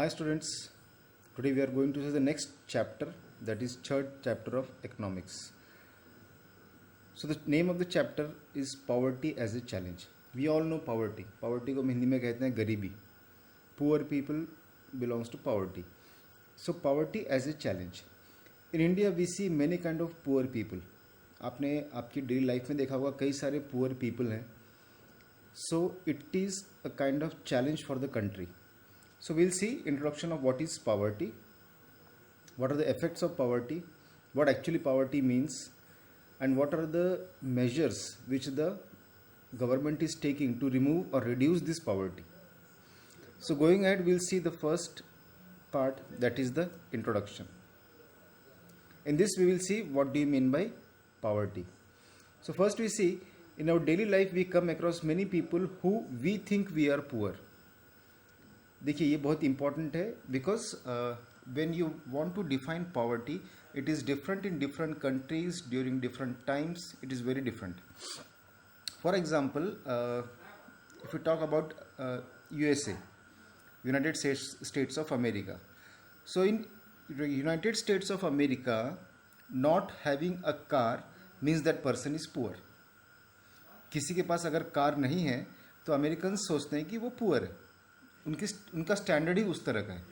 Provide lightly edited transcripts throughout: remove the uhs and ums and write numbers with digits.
Hi students, today we are going to see the next chapter, that is third chapter of economics. So the name of the chapter is poverty as a challenge. We all know poverty. Poverty को हम हिंदी में कहते हैं गरीबी. Poor people belongs to poverty. So poverty as a challenge. In India we see many kind of poor people. आपने आपकी daily life में देखा होगा कई सारे poor people हैं. So it is a kind of challenge for the country. So we'll see introduction of what is poverty, what are the effects of poverty, what actually poverty means, and what are the measures which the government is taking to remove or reduce this poverty. So going ahead, we'll see the first part, that is the introduction. In this we will see what do you mean by poverty. So first we see in our daily life we come across many people who we think we are poor. देखिए ये बहुत important है because when you want to define poverty it is different in different countries during different times it is very different. For example if you talk about USA, United States of America. So in United States of America not having a car means that person is poor. किसी के पास अगर car नहीं है तो American सोचते हैं कि वो पुअर है, उनका स्टैंडर्ड ही उस तरह का है.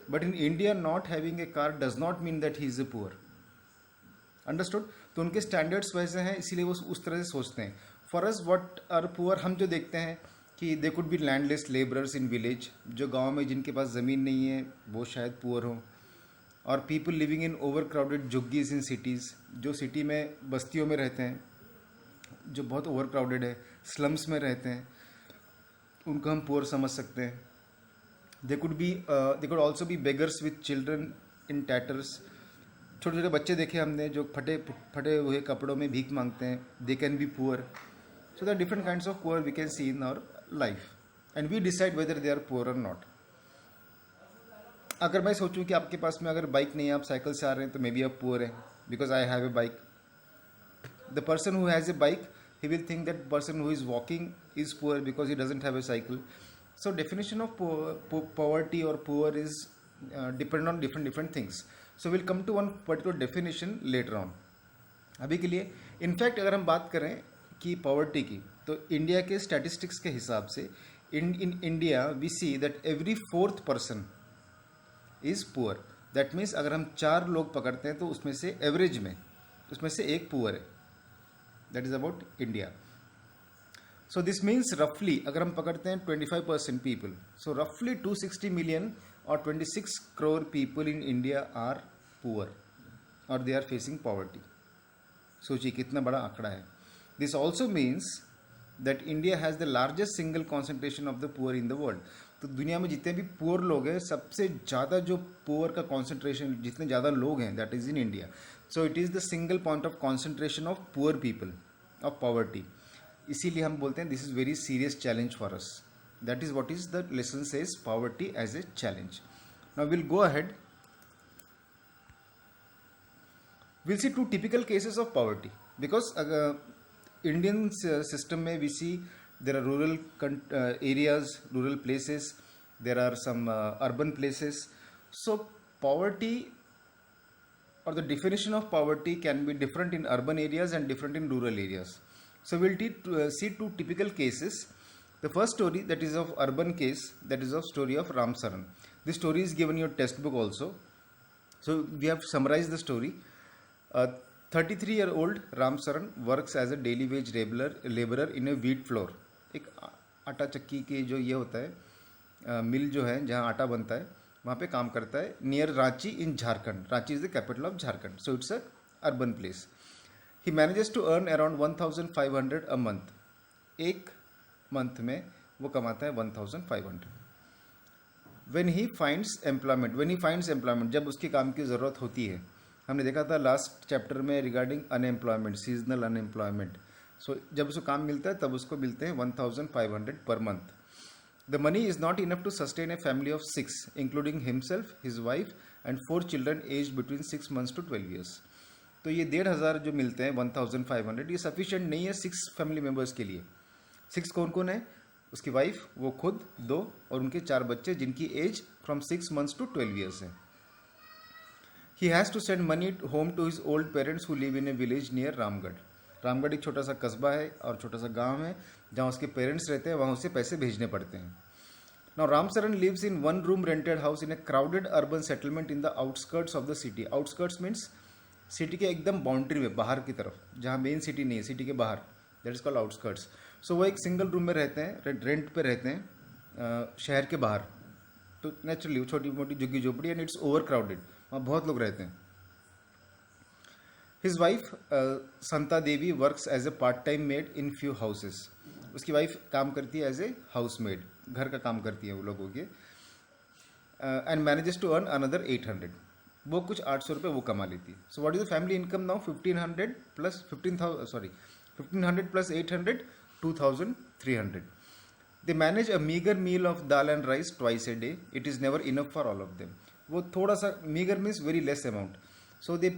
But in India not having a car does not mean that he is a poor. Understood. तो उनके स्टैंडर्ड्स वैसे हैं इसीलिए वो उस तरह से सोचते हैं. For us what are poor, हम जो देखते हैं कि they could be landless labourers in village, जो गांव में जिनके पास ज़मीन नहीं है वो शायद पुअर हों. और people living in over crowded झुग्गीज इन सिटीज़, जो सिटी में बस्तियों में रहते हैं जो बहुत ओवर क्राउडेड है, स्लम्स में रहते हैं, उनको हम पुअर समझ सकते हैं. they could also be beggars with children in tatters. छोटे छोटे बच्चे देखे हमने जो फटे हुए कपड़ों में भीख मांगते हैं. they can be poor. So there are different kinds of poor we can see in our life and we decide whether they are poor or not. अगर मैं सोचूं कि आपके पास में अगर बाइक नहीं है, आप साइकिल से आ रहे हैं, तो मे बी आप पुअर हैं because I have a bike. The person who has a bike he will think that person who is walking is poor because he doesn't have a cycle. So definition of poverty or poor is depend on different things. So we'll come to one particular definition later on. अभी के लिए in fact अगर हम बात करें कि poverty की, तो इंडिया के स्टैटिस्टिक्स के हिसाब से in India we see that every fourth person is poor. That means अगर हम 4 लोग पकड़ते हैं तो उसमें से एवरेज में उसमें से एक पुअर है. That is about India. So this means रफली अगर हम पकड़ते हैं 25% पीपल, सो रफली 260 मिलियन और 26 crore people in India are poor और दे आर फेसिंग पॉवर्टी. सोचिए कितना बड़ा आंकड़ा है. This also means that India has the largest single concentration of the poor in the world. तो दुनिया में जितने भी पुअर लोग हैं, सबसे ज़्यादा जो पुअर का कॉन्सेंट्रेशन, जितने ज़्यादा लोग हैं, that is in India. So it is the single point of concentration of poor people of poverty. इसीलिए हम बोलते हैं this is very serious challenge for us. That is what is the lesson says poverty as a challenge. Now will go ahead. Will see 2 typical cases of poverty because Indian system में we see there are rural areas, rural places, there are some urban places. So poverty or the definition of poverty can be different in urban areas and different in rural areas. So we'll see 2 typical cases. The first story, that is of urban case, that is of story of Ram Saran. This story is given in your textbook also. So we have summarized the story. 33-year-old Ram Saran works as a daily wage laborer in a wheat floor. एक आटा चक्की के जो ये होता है मिल जो है जहाँ आटा बनता है, वहाँ पे काम करता है near Ranchi in Jharkhand. Ranchi is the capital of Jharkhand. So it's a urban place. He manages to earn around 1500 a month. एक मंथ में वो कमाता है 1500. व्हेन ही फाइंड्स एम्प्लॉयमेंट, जब उसके काम की ज़रूरत होती है. हमने देखा था लास्ट चैप्टर में रिगार्डिंग अनएम्प्लॉयमेंट, सीजनल अनएम्प्लॉयमेंट. सो जब उसको काम मिलता है तब उसको मिलते हैं 1500 per month. The money is not enough to sustain a family of 6 including himself, his wife and 4 children age between 6 months to 12 years. तो ये 1500 जो मिलते हैं 1500, ये सफिशिएंट नहीं है 6 फैमिली मेम्बर्स के लिए. 6 कौन कौन है? उसकी वाइफ, वो खुद 2 और उनके 4 बच्चे जिनकी age from 6 months to 12 years है. He has to send money home to his old parents who live in a village near Ramgarh. Ramgarh एक छोटा सा कस्बा है और छोटा सा गांव है जहाँ उसके पेरेंट्स रहते हैं, वहाँ उसे पैसे भेजने पड़ते हैं. Now Ramsaran lives in one room rented house in a crowded urban settlement in the outskirts of the city. Outskirts means city के एकदम बाउंड्री में, बाहर की तरफ, जहाँ मेन सिटी नहीं है, सिटी के बाहर, दैट इज कॉल्ड आउटस्कर्ट्स. सो वो एक सिंगल रूम में रहते हैं, रेंट पे रहते हैं शहर के बाहर. तो नेचुरली छोटी मोटी झुग्गी झोपड़ी एंड इट्स ओवर क्राउडेड, वहाँ बहुत लोग रहते हैं. His wife Santa Devi works as a part time maid in few houses. उसकी वाइफ काम करती है एज ए हाउस मेड, घर का काम करती है वो लोगों के. And manages to earn another 800. वो कुछ 800 रुपये वो कमा लेती है. So what is the family income now? 1500 plus 1500 plus 800, 2300. They manage a meager meal of dal and rice twice a day. It is never enough for all of them. वो थोड़ा सा, meager means very less amount. So they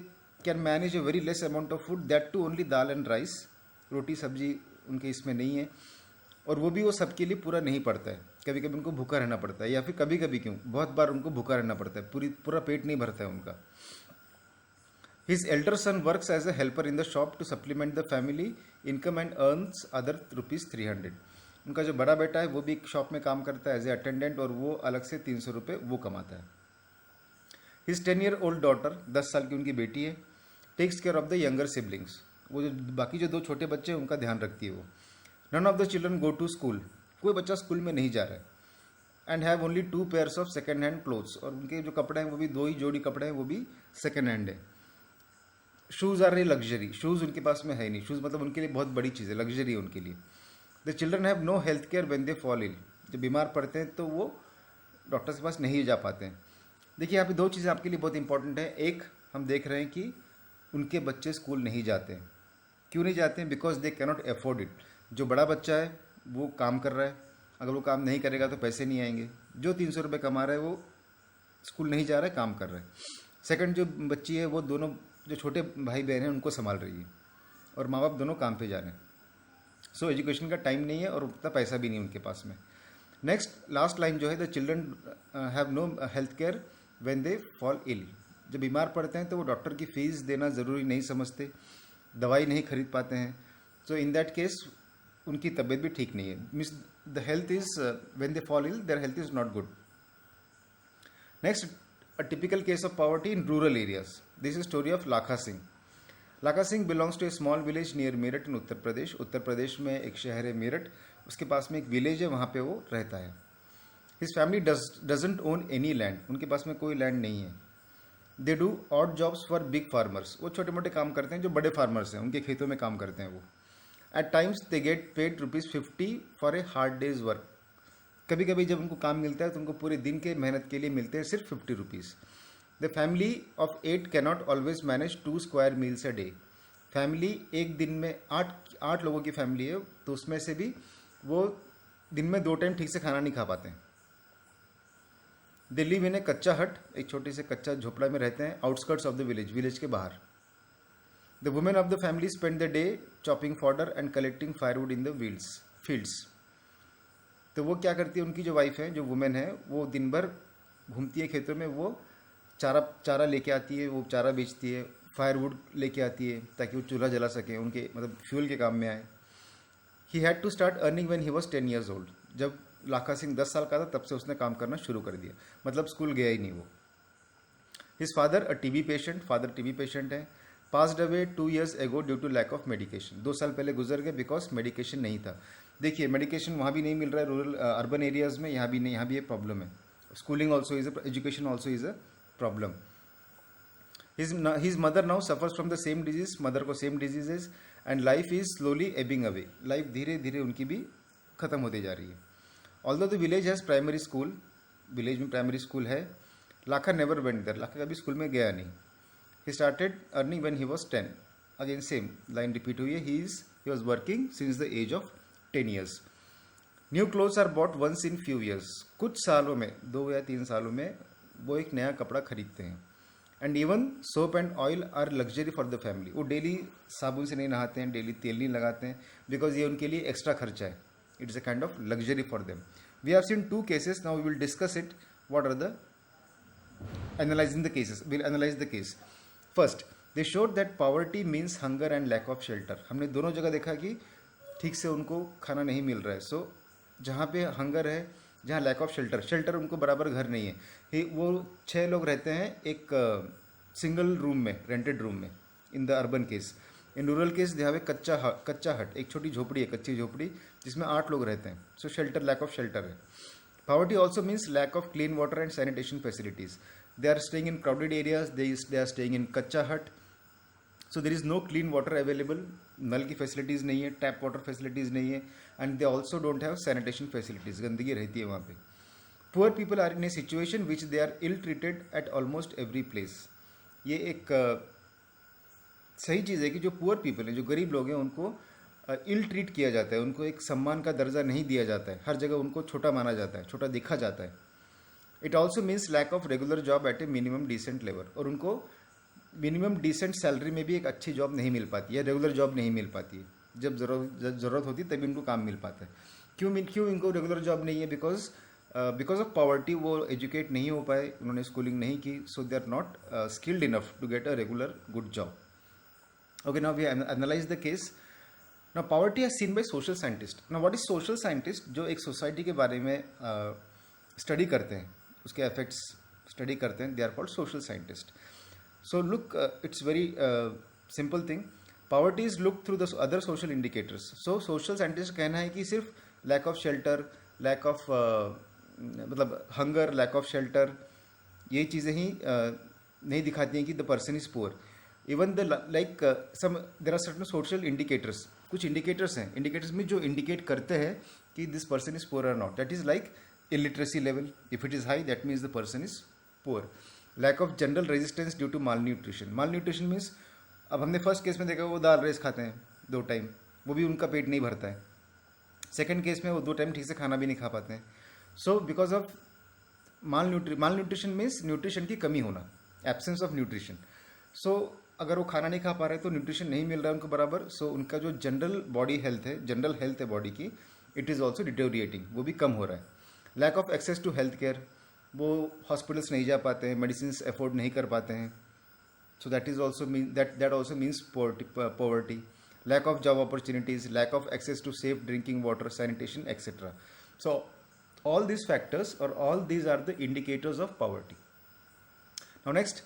can manage a very less amount of food, that to only dal and rice. रोटी सब्जी उनके इसमें नहीं है, और वो भी वो सबके लिए पूरा नहीं पड़ता है. कभी कभी उनको भूखा रहना पड़ता है, या फिर कभी कभी क्यों बहुत बार उनको भूखा रहना पड़ता है, पूरा पेट नहीं भरता है उनका. His elder son works as a helper in the shop to supplement the family income and earns other ₹300. उनका जो बड़ा बेटा है वो भी एक शॉप में काम करता है एज ए अटेंडेंट, और वो अलग से 300 रुपये वो कमाता है. हिज 10-year old डॉटर, 10 साल की उनकी बेटी है, takes care of the younger siblings. वो जो बाकी जो 2 छोटे बच्चे हैं उनका ध्यान रखती है वो. None of the children go to school. कोई बच्चा स्कूल में नहीं जा रहा है. And have only 2 pairs of second hand clothes. और उनके जो कपड़े हैं वो भी 2 ही जोड़ी कपड़े हैं, वो भी सेकेंड हैंड है. Shoes are a luxury. Shoes उनके पास में है नहीं. शूज़ मतलब उनके लिए बहुत बड़ी चीज़ है, लग्जरी है उनके लिए. The children have no health care when they fall ill. जब बीमार पड़ते हैं तो वो डॉक्टर के पास नहीं जा पाते हैं. देखिए यहाँ पे 2 चीज़ें आपके लिए बहुत इंपॉर्टेंट है. एक, हम देख रहे हैं कि उनके बच्चे स्कूल नहीं जाते हैं. क्यों नहीं जाते हैं? Because they cannot afford it. जो बड़ा बच्चा है वो काम कर रहा है, अगर वो काम नहीं करेगा तो पैसे नहीं आएंगे. जो 300 रुपये कमा रहा है वो स्कूल नहीं जा रहा है, काम कर रहा है. सेकंड, जो बच्ची है वो दोनों जो छोटे भाई बहन हैं उनको संभाल रही है, और माँ बाप दोनों काम पे जा रहे हैं. सो एजुकेशन का टाइम नहीं है और उतना पैसा भी नहीं उनके पास में. नेक्स्ट, लास्ट लाइन जो है, the children have no health care when they fall ill. जब बीमार पड़ते हैं तो वो डॉक्टर की फीस देना ज़रूरी नहीं समझते, दवाई नहीं खरीद पाते हैं. सो इन दैट केस उनकी तबीयत भी ठीक नहीं है. Means the health is, when they fall ill their health is not good. Next, a typical case of poverty in rural areas. This is story of Lakha Singh. Lakha Singh belongs to a small village near Meerut in Uttar Pradesh. Uttar Pradesh में एक शहर है मेरठ, उसके पास में एक village है, वहाँ पे वो रहता है. His family doesn't own any land. उनके पास में कोई लैंड नहीं है. They do odd jobs for big farmers. वो छोटे मोटे काम करते हैं जो बड़े फार्मर्स हैं, उनके खेतों में काम करते हैं वो. At times they get paid ₹50 for a hard day's work. कभी कभी जब उनको काम मिलता है तो उनको पूरे दिन के मेहनत के लिए मिलते हैं सिर्फ ₹50. The family of 8 cannot always manage 2 square meals a day. Family एक दिन में 8 लोगों की फैमिली है, तो उसमें से भी वो दिन में 2 टाइम ठीक से खाना नहीं खा पाते हैं. दे लिव इन ए कच्चा हट. एक छोटे से कच्चा झोपड़ा में रहते हैं, outskirts of the village, village के बाहर. The women of the family spend the day chopping fodder and collecting firewood in the fields. तो वो क्या करती है, उनकी जो वाइफ है, जो वुमेन है, वो दिन भर घूमती है खेतों में. वो चारा लेके आती है, वो चारा बेचती है, फायरवुड लेके आती है ताकि वो चूल्हा जला सके, उनके मतलब फ्यूल के काम में आए. He had to start earning when he was 10 years old. जब लाखा सिंह 10 साल का था तब से उसने काम करना शुरू कर दिया, मतलब स्कूल गया ही नहीं वो. His father a TB patient. Father TB patient है. Passed away 2 years ago due to lack of medication. 2 साल पहले गुजर गए बिकॉज मेडिकेशन नहीं था. देखिए मेडिकेशन वहाँ भी नहीं मिल रहा है, रूरल अर्बन एरियाज में, यहाँ भी नहीं, यहाँ भी एक प्रॉब्लम है. Schooling also is education also is a problem. His mother now suffers from the same disease. Mother को same diseases and life is slowly ebbing away. Life धीरे धीरे उनकी भी खत्म होती जा रही है. Although the village has primary school. Village में प्राइमरी स्कूल है. Lakha never went there. Lakha कभी स्कूल में गया नहीं. He started earning when he was 10. Again same line repeat हुई है. He was working since the age of 10 years. New clothes are bought once in few years. कुछ सालों में, 2 या 3 सालों में वो एक नया कपड़ा खरीदते हैं. And even soap and oil are luxury for the family. वो डेली साबुन से नहीं नहाते हैं, डेली तेल नहीं लगाते हैं, बिकॉज ये उनके लिए एक्स्ट्रा खर्चा है. It is a kind of luxury for them. We have seen two cases. Now we will discuss it. What are the analyzing the cases? We'll analyze the case. First, they showed that poverty means hunger and lack of shelter. हमने दोनों जगह देखा कि ठीक से उनको खाना नहीं मिल रहा है. सो जहाँ पे हंगर है, जहाँ लैक ऑफ शेल्टर, शेल्टर उनको बराबर घर नहीं है. वो 6 लोग रहते हैं एक सिंगल रूम में, रेंटेड रूम में, in the urban case. In rural case they have a कच्चा हट, एक छोटी झोपड़ी है, कच्ची झोपड़ी जिसमें 8 लोग रहते हैं. सो शेल्टर, लैक ऑफ शेल्टर है. Poverty also means lack of clean water and sanitation facilities. They are staying in crowded areas, they are staying in kacha hut. So there is no clean water available, नल की facilities नहीं है, tap water facilities नहीं है, and they also don't have sanitation facilities, गंदगी रहती है वहाँ पे. Poor people are in a situation which they are ill treated at almost every place. ये एक सही चीज़ है कि जो पुअर पीपल हैं, जो गरीब लोग हैं, उनको इल ट्रीट किया जाता है, उनको एक सम्मान का दर्जा नहीं दिया जाता है, हर जगह उनको छोटा माना जाता है, छोटा देखा जाता है. It also means lack of regular job at a minimum decent level. और उनको मिनिमम डिसेंट सैलरी में भी एक अच्छी जॉब नहीं मिल पाती है, रेगुलर जॉब नहीं मिल पाती है. जब ज़रूरत होती है तभी उनको काम मिल पाता है. क्यों इनको रेगुलर जॉब नहीं है? Because of poverty. वो एजुकेट नहीं हो पाए, उन्होंने स्कूलिंग नहीं की, so they are not skilled enough to get a regular good job. Okay, now we analyse the case. Now poverty is seen by social scientists. Now what is social scientist? जो एक society के बारे में study करते हैं, उसके effects study करते हैं, they are called social scientists. So look, it's very simple thing. Poverty is looked through the other social indicators. So social scientists कहना है कि सिर्फ lack of shelter, lack of मतलब hunger, lack of shelter, ये चीज़ें ही नहीं दिखाती हैं कि the person is poor. Even the like there are certain social indicators. कुछ इंडिकेटर्स हैं, इंडिकेटर्स में जो इंडिकेट करते हैं कि दिस पर्सन इज पुअर और not. That is like illiteracy level. If it is high, that means the person is poor. Lack of general resistance due to malnutrition. Malnutrition means, अब हमने first case में देखा वो दाल rice खाते हैं 2 time, वो भी उनका पेट नहीं भरता है. सेकेंड केस में वो 2 टाइम ठीक से खाना भी नहीं खा पाते हैं. So because of mall nutrition means nutrition की कमी होना, एब्सेंस ऑफ न्यूट्रिशन. सो अगर वो खाना नहीं खा पा रहे तो न्यूट्रिशन नहीं मिल रहा है उनको बराबर. सो उनका जो जनरल बॉडी हेल्थ है, जनरल हेल्थ है बॉडी की, इट इज़ ऑल्सो डिटेरिएटिंग, वो भी कम हो रहा है. Lack of access to health care. वो हॉस्पिटल्स नहीं जा पाते हैं, मेडिसिन अफोर्ड नहीं कर पाते हैं. So that is also that also means poverty. Lack of job opportunities, lack of access to safe drinking water, sanitation etcetera. So all these factors or all these are the indicators of poverty. Now next,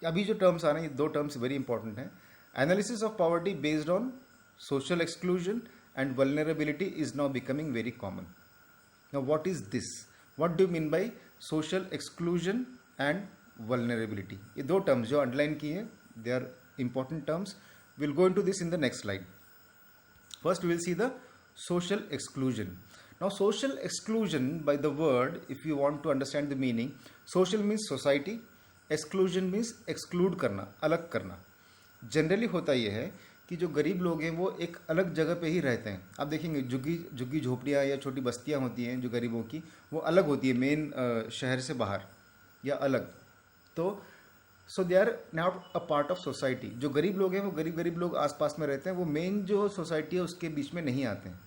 अभी जो terms आ रहे हैं, ये 2 terms very important हैं. Analysis of poverty based on social exclusion and vulnerability is now becoming very common. Now what is this? What do mean by social exclusion and vulnerability? ये 2 terms जो underline किए हैं, they are important terms. Will go into this in the next slide. First will see the social exclusion. Now social exclusion, by the word, if you want to understand the meaning, social means society, exclusion means exclude करना, अलग करना. Generally होता यह है कि जो गरीब लोग हैं वो एक अलग जगह पे ही रहते हैं. आप देखेंगे झुग्गी झोपड़ियाँ या छोटी बस्तियाँ होती हैं जो गरीबों की, वो अलग होती है मेन शहर से बाहर या अलग. तो so they are not a part of society. जो गरीब लोग हैं वो गरीब लोग आसपास में रहते हैं, वो मेन जो सोसाइटी है उसके बीच में नहीं आते हैं.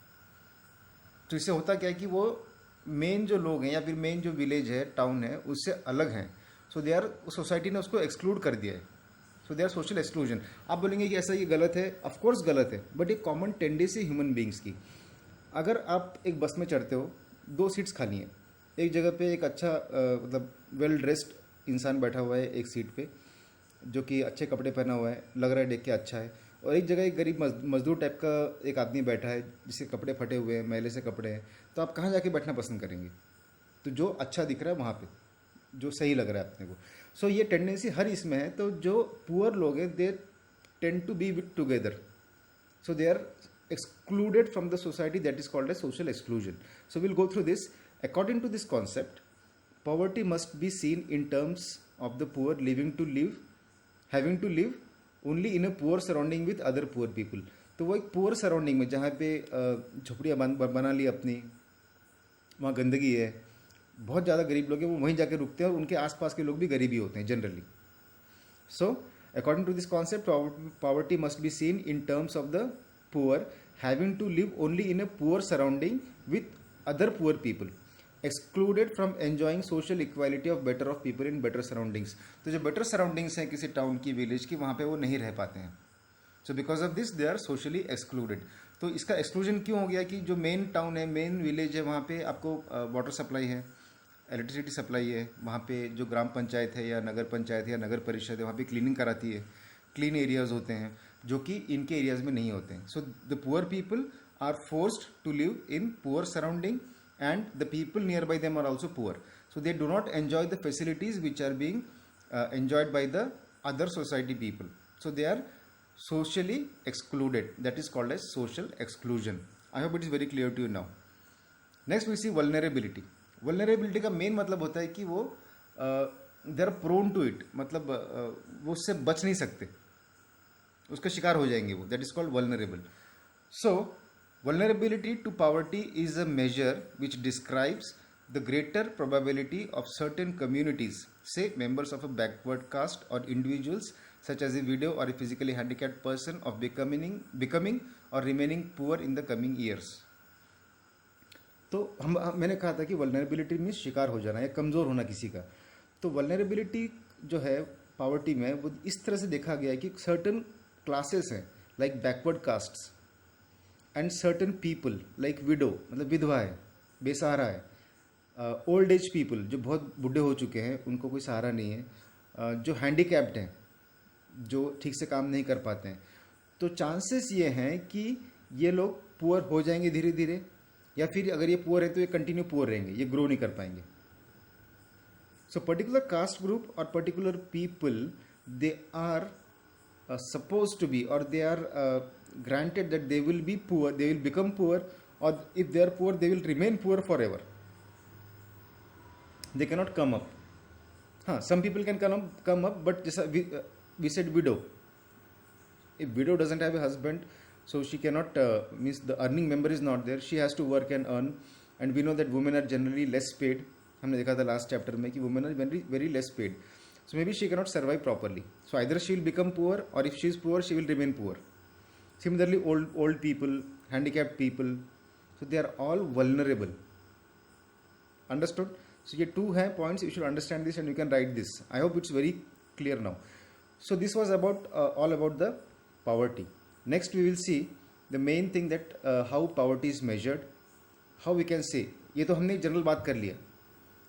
तो इससे होता क्या है कि वो मेन जो लोग हैं या फिर मेन जो विलेज है, टाउन है, उससे अलग हैं. सो दे आर, सोसाइटी ने उसको एक्सक्लूड कर दिया है. सो दे आर सोशल एक्सक्लूजन. आप बोलेंगे कि ऐसा ये गलत है. ऑफकोर्स गलत है, बट एक कॉमन टेंडेंसी ह्यूमन बींग्स की. अगर आप एक बस में चढ़ते हो, 2 सीट्स खाली हैं, एक जगह पे एक अच्छा मतलब वेल ड्रेस्ड इंसान बैठा हुआ है एक सीट पे, जो कि अच्छे कपड़े पहना हुआ है, लग रहा है देख के अच्छा है, और एक जगह एक गरीब मजदूर टाइप का एक आदमी बैठा है जिसके कपड़े फटे हुए हैं, मैले से कपड़े हैं. तो आप कहाँ जाके बैठना पसंद करेंगे? तो जो अच्छा दिख रहा है वहाँ पे, जो सही लग रहा है अपने को. सो ये टेंडेंसी हर इसमें है. तो जो पुअर लोग हैं, they tend to be with together. So they are excluded from the society. That is called as social exclusion. So we'll go through this. According to this concept, poverty must be seen in terms of the poor having to live only in a poor surrounding with other poor people. तो वो एक poor surrounding में, जहाँ पे झोपड़ियाँ बना ली अपनी, वहाँ गंदगी है, बहुत ज़्यादा गरीब लोग हैं, वो वहीं जाके रुकते हैं और उनके आसपास के लोग भी गरीब ही होते हैं generally. So according to this concept, poverty must be seen in terms of the poor having to live only in a poor surrounding with other poor people, excluded from enjoying social equality of better of people in better surroundings. तो जो better surroundings हैं किसी town की, village की, वहाँ पे वो नहीं रह पाते हैं. So because of this they are socially excluded. तो इसका एक्सक्लूजन क्यों हो गया कि जो मेन टाउन है, मेन विलेज है, वहाँ पे आपको वाटर सप्लाई है, इलेक्ट्रिसिटी सप्लाई है, वहाँ पे जो ग्राम पंचायत है या नगर पंचायत है या नगर परिषद है, वहाँ पे क्लीनिंग कराती है, क्लीन एरियाज होते हैं जो कि इनके एरियाज में नहीं होते हैं. So the poor people are forced to live in poor surrounding and the people nearby them are also poor, so they do not enjoy the facilities which are being enjoyed by the other society people, so they are socially excluded. That is called as social exclusion. I hope it is very clear to you now. Next we see vulnerability. Vulnerability का main मतलब होता है कि वो they are prone to it, मतलब वो उससे बच नहीं सकते, उसका शिकार हो जाएंगे वो. That is called vulnerable. So vulnerability to poverty is a measure which describes the greater probability of certain communities, say members of a backward caste or individuals such as a widow or a physically handicapped person, of becoming or remaining poor in the coming years. तो मैंने कहा था कि vulnerability में शिकार हो जाना या कमज़ोर होना किसी का. तो vulnerability जो है पावर्टी में, वो इस तरह से देखा गया है कि certain classes हैं like backward castes and certain people like window, मतलब विधवा है, बेसहारा है, ओल्ड एज पीपल जो बहुत बूढ़े हो चुके हैं, उनको कोई सहारा नहीं है, जो हैंडीकैप्ड हैं, जो ठीक से काम नहीं कर पाते हैं. तो चांसेस ये हैं कि ये लोग पुअर हो जाएंगे धीरे धीरे, या फिर अगर ये पुअर है तो ये कंटिन्यू पुअर रहेंगे, ये ग्रो नहीं कर पाएंगे. सो पर्टिकुलर कास्ट ग्रुप और particular people they are supposed to be, or they are granted that they will be poor, they will become poor, or if they are poor they will remain poor forever. They cannot come up. Some people can come up, but we said widow. If widow doesn't have a husband, so she cannot means the earning member is not there, she has to work and earn. And we know that women are generally less paid. हमने देखा था last chapter में कि women are very very less paid. So maybe she cannot survive properly. So either she will become poor, or if she is poor, she will remain poor. Similarly, old people, handicapped people, so they are all vulnerable. Understood? So ये two हैं points. You should understand this and you can write this. I hope it's very clear now. So this was about all about the poverty. Next we will see the main thing that how poverty is measured. How we can say, ये तो हमने general बात कर लिया.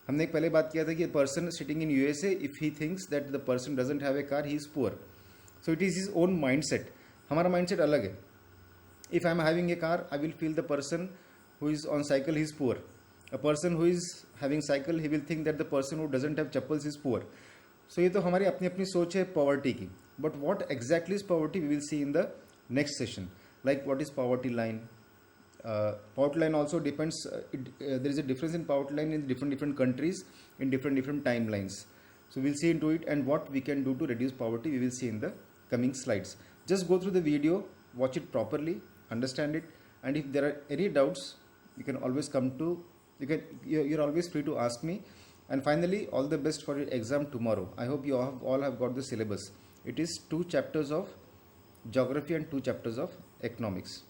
हमने एक पहले बात किया था कि person sitting in USA, if he thinks that the person doesn't have a car, he is poor. So it is his own mindset. हमारा माइंडसेट अलग है. If I am having a car, I will feel the person who is on cycle, he is poor. A person who is having cycle, he will think that the person who doesn't have chappals is poor. So ये तो हमारी अपनी अपनी सोच है poverty की. But what exactly is poverty we will see in the next session. Like what is poverty line. Poverty line also depends, there is a difference in poverty line in different countries in different timelines. So we'll see into it, and what we can do to reduce poverty we will see in the coming slides. Just go through the video, watch it properly, understand it, and if there are any doubts you can always come to, you're always free to ask me. And finally, all the best for your exam tomorrow. I hope you all have got the syllabus. It is 2 chapters of geography and 2 chapters of economics.